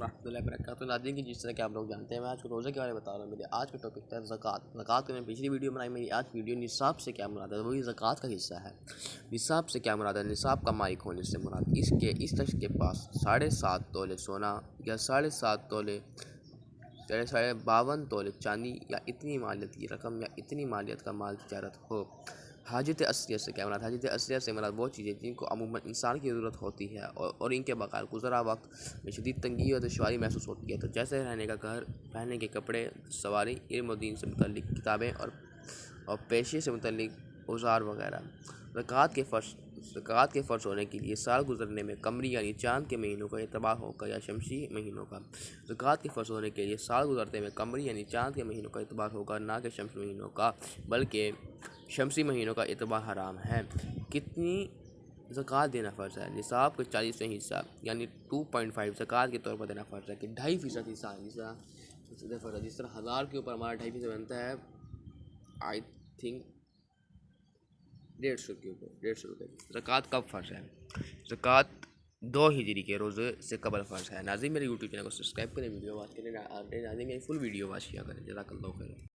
رحمۃ اللہ وبرکاتہ ناظرین کی جس طرح کہ آپ لوگ جانتے ہیں میں آج کو روزے کے بارے میں بتا رہا ہوں. میرے آج کا ٹاپک ہے زکوٰۃ کو میں پچھلی ویڈیو بنائی. میری آج ویڈیو نصاب سے کیا مراد ہے وہی زکوٰۃ کا حصہ ہے. نصاب سے کیا مراد ہے؟ نصاب کا مالک ہونے سے مراد اس شخص کے پاس 7.5 تولے سونا یا 7.5 تولے 52 چاندی یا اتنی مالیت کی رقم یا اتنی مالیت کا مال تجارت ہو. حاجت اصلیہ سے کیا مراد؟ حاجت اصلیہ سے مراد وہ چیزیں جن کو عموماً انسان کی ضرورت ہوتی ہے اور ان کے بغیر گزرا وقت میں شدید تنگی اور دشواری محسوس ہوتی ہے. تو جیسے رہنے کا گھر، پہننے کے کپڑے، سواری، علم و دین سے متعلق کتابیں اور پیشے سے متعلق اوزار وغیرہ. زکوٰۃ کے فرض ہونے کے لیے سال گزرنے میں قمری یعنی چاند کے مہینوں کا اعتبار ہوگا یا شمسی مہینوں کا. زکوٰۃ کے فرض ہونے کے لیے سال گزرنے میں قمری یعنی چاند کے مہینوں کا اعتبار ہوگا نہ کہ شمسی مہینوں کا، بلکہ شمسی مہینوں کا اعتبار حرام ہے. کتنی زکوٰۃ دینا فرض ہے؟ نصاب کا 40واں حصہ یعنی 2.5 زکوٰۃ کے طور پر دینا فرض ہے کہ 2.5% حصہ جس طرح 1000 کے اوپر ہمارا 2.5% بنتا ہے آئی تھنک 150 کے اوپر 150 روپے. زکوٰۃ کب فرض ہے؟ زکوٰۃ 2 ہجری کے روزے سے قبل فرض ہے. ناظرین میرے یوٹیوب چینل کو سبسکرائب کریں، ویڈیو واچ کریں. ناظرین میری فل ویڈیو واچ کیا کریں. جزاک اللہ خیر.